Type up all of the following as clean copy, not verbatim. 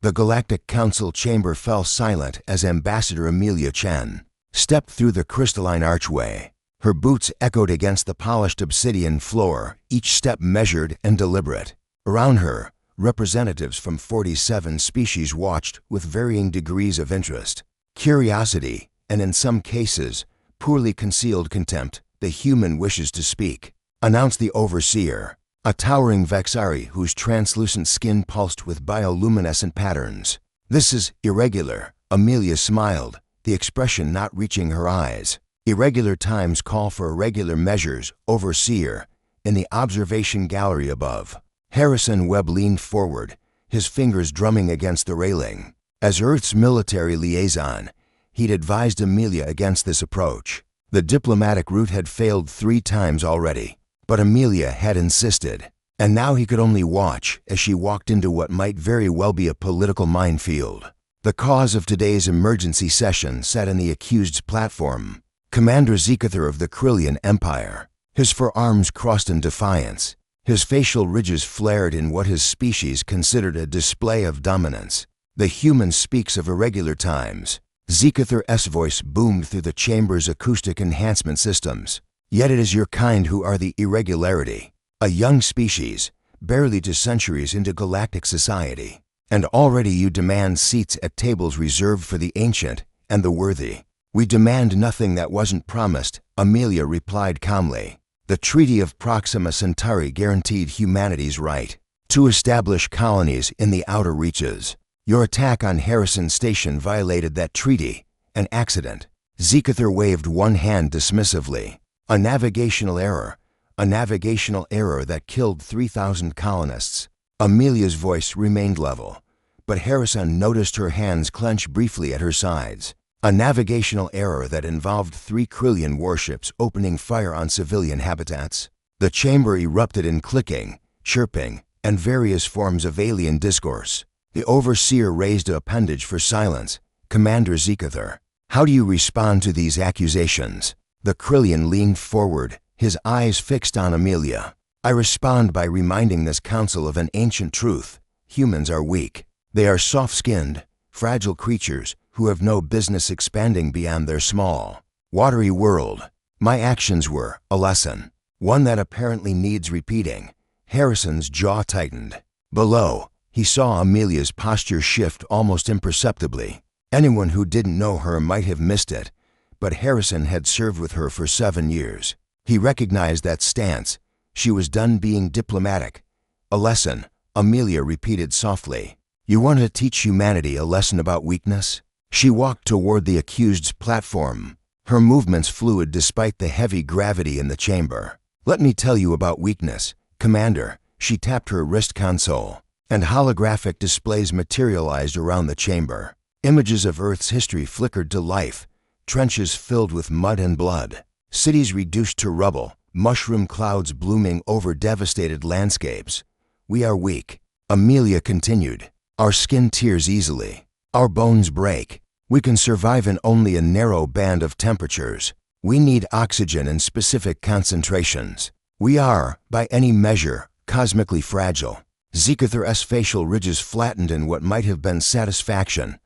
The Galactic Council chamber fell silent as Ambassador Amelia Chen stepped through the crystalline archway. Her boots echoed against the polished obsidian floor, each step measured and deliberate. Around her, representatives from 47 species watched with varying degrees of interest, curiosity, and in some cases, poorly concealed contempt. "The human wishes to speak," announced the overseer, a towering Vexari whose translucent skin pulsed with bioluminescent patterns. "This is irregular," Amelia smiled, the expression not reaching her eyes. "Irregular times call for irregular measures, overseer." In the observation gallery above, Harrison Webb leaned forward, his fingers drumming against the railing. As Earth's military liaison, he'd advised Amelia against this approach. The diplomatic route had failed 3 times already, but Amelia had insisted, and now he could only watch as she walked into what might very well be a political minefield. The cause of today's emergency session sat in the accused's platform, Commander Zekather of the Krillian Empire. His forearms crossed in defiance, his facial ridges flared in what his species considered a display of dominance. "The human speaks of irregular times." Zekather's voice boomed through the chamber's acoustic enhancement systems. "Yet it is your kind who are the irregularity. A young species, barely 2 centuries into galactic society. And already you demand seats at tables reserved for the ancient and the worthy." "We demand nothing that wasn't promised," Amelia replied calmly. "The Treaty of Proxima Centauri guaranteed humanity's right to establish colonies in the outer reaches. Your attack on Harrison Station violated that treaty. An accident." Zekather waved one hand dismissively. "A navigational error. A navigational error that killed 3,000 colonists." Amelia's voice remained level, but Harrison noticed her hands clench briefly at her sides. "A navigational error that involved 3 Krillian warships opening fire on civilian habitats." The chamber erupted in clicking, chirping, and various forms of alien discourse. The overseer raised an appendage for silence. "Commander Zekather, how do you respond to these accusations?" The Krillian leaned forward, his eyes fixed on Amelia. "I respond by reminding this council of an ancient truth. Humans are weak. They are soft-skinned, fragile creatures who have no business expanding beyond their small, watery world. My actions were a lesson, one that apparently needs repeating." Harrison's jaw tightened. Below, he saw Amelia's posture shift almost imperceptibly. Anyone who didn't know her might have missed it, but Harrison had served with her for 7 years. He recognized that stance. She was done being diplomatic. "A lesson," Amelia repeated softly. "You want to teach humanity a lesson about weakness?" She walked toward the accused's platform, her movements fluid despite the heavy gravity in the chamber. "Let me tell you about weakness, Commander." She tapped her wrist console, and holographic displays materialized around the chamber. Images of Earth's history flickered to life, trenches filled with mud and blood, cities reduced to rubble, mushroom clouds blooming over devastated landscapes. "We are weak," Amelia continued. "Our skin tears easily. Our bones break. We can survive in only a narrow band of temperatures. We need oxygen in specific concentrations. We are, by any measure, cosmically fragile." Zekather's facial ridges flattened in what might have been satisfaction,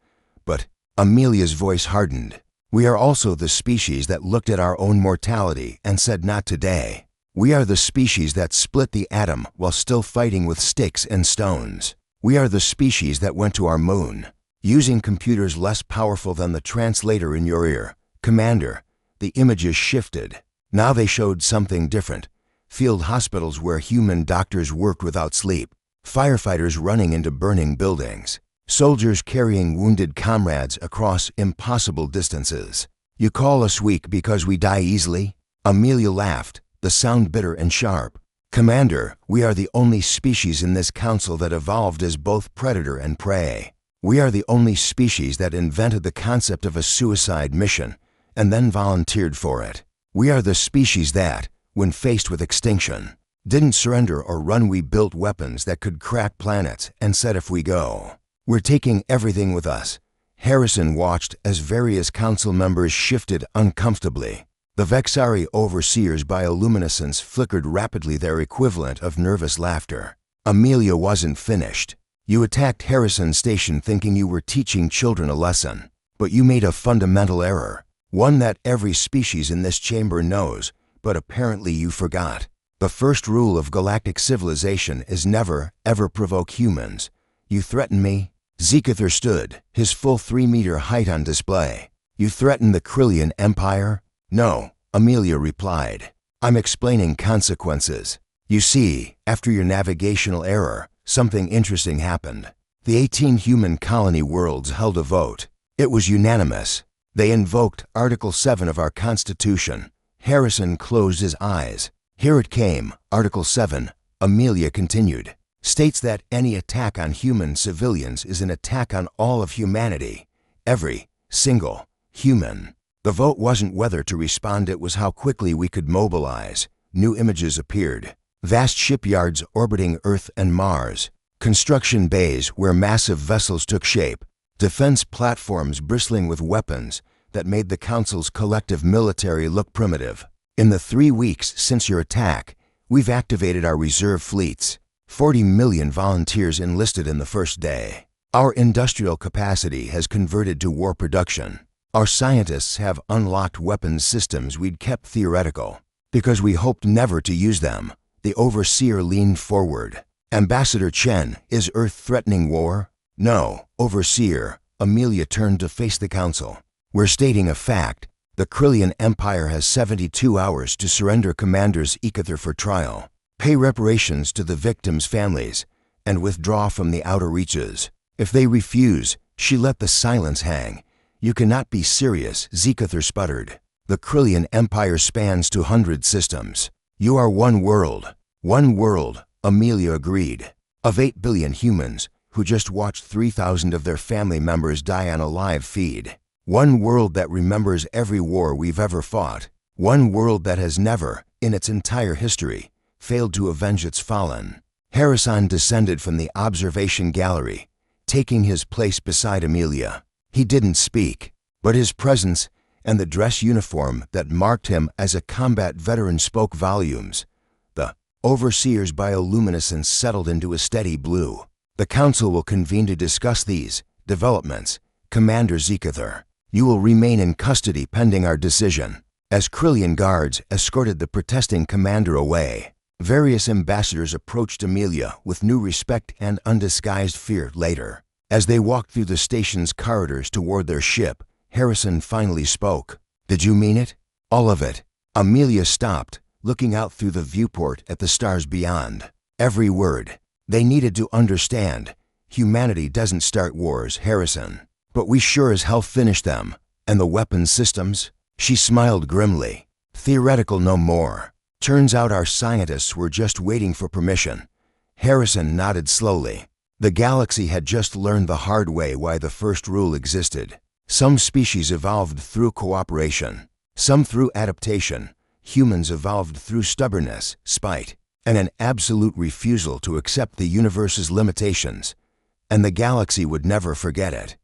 but Amelia's voice hardened. "We are also the species that looked at our own mortality and said not today. We are the species that split the atom while still fighting with sticks and stones. We are the species that went to our moon, using computers less powerful than the translator in your ear." "Commander," the images shifted. Now they showed something different. Field hospitals where human doctors worked without sleep, firefighters running into burning buildings, soldiers carrying wounded comrades across impossible distances. "You call us weak because we die easily?" Amelia laughed, the sound bitter and sharp. "Commander, we are the only species in this council that evolved as both predator and prey. We are the only species that invented the concept of a suicide mission and then volunteered for it. We are the species that, when faced with extinction, didn't surrender or run. We built weapons that could crack planets and said if we go, we're taking everything with us." Harrison watched as various council members shifted uncomfortably. The Vexari overseer's bioluminescence flickered rapidly, their equivalent of nervous laughter. Amelia wasn't finished. You attacked Harrison Station thinking you were teaching children a lesson. But you made a fundamental error, one that every species in this chamber knows, but apparently you forgot. The first rule of galactic civilization is never, ever provoke humans. You threaten me? Zekather stood, his full 3-meter height on display. You threaten the Krillian Empire? No, Amelia replied. I'm explaining consequences. You see, after your navigational error, something interesting happened. The 18 human colony worlds held a vote. It was unanimous. They invoked Article 7 of our Constitution. Harrison closed his eyes. Here it came, Article 7, Amelia continued, states that any attack on human civilians is an attack on all of humanity. Every single human. The vote wasn't whether to respond, it was how quickly we could mobilize. New images appeared. Vast shipyards orbiting Earth and Mars. Construction bays where massive vessels took shape. Defense platforms bristling with weapons that made the Council's collective military look primitive. In the 3 weeks since your attack, we've activated our reserve fleets. 40 million volunteers enlisted in the first day. Our industrial capacity has converted to war production. Our scientists have unlocked weapons systems we'd kept theoretical because we hoped never to use them. The Overseer leaned forward. Ambassador Chen, is Earth threatening war? No, Overseer. Amelia turned to face the Council. We're stating a fact. The Krillian Empire has 72 hours to surrender Commander's Zekather for trial, pay reparations to the victims' families, and withdraw from the outer reaches. If they refuse, she let the silence hang. You cannot be serious, Zekather sputtered. The Krillian Empire spans 200 systems. You are one world. One world, Amelia agreed. Of 8 billion humans, who just watched 3,000 of their family members die on a live feed. One world that remembers every war we've ever fought. One world that has never, in its entire history, failed to avenge its fallen. Harrison descended from the observation gallery, taking his place beside Amelia. He didn't speak, but his presence and the dress uniform that marked him as a combat veteran spoke volumes. The Overseer's bioluminescence settled into a steady blue. The Council will convene to discuss these developments. Commander Zekather, you will remain in custody pending our decision. As Krillian guards escorted the protesting commander away, various ambassadors approached Amelia with new respect and undisguised fear later. As they walked through the station's corridors toward their ship, Harrison finally spoke. Did you mean it? All of it. Amelia stopped, looking out through the viewport at the stars beyond. Every word. They needed to understand. Humanity doesn't start wars, Harrison. But we sure as hell finish them. And the weapons systems? She smiled grimly. Theoretical no more. Turns out our scientists were just waiting for permission. Harrison nodded slowly. The galaxy had just learned the hard way why the first rule existed. Some species evolved through cooperation. Some through adaptation. Humans evolved through stubbornness, spite, and an absolute refusal to accept the universe's limitations. And the galaxy would never forget it.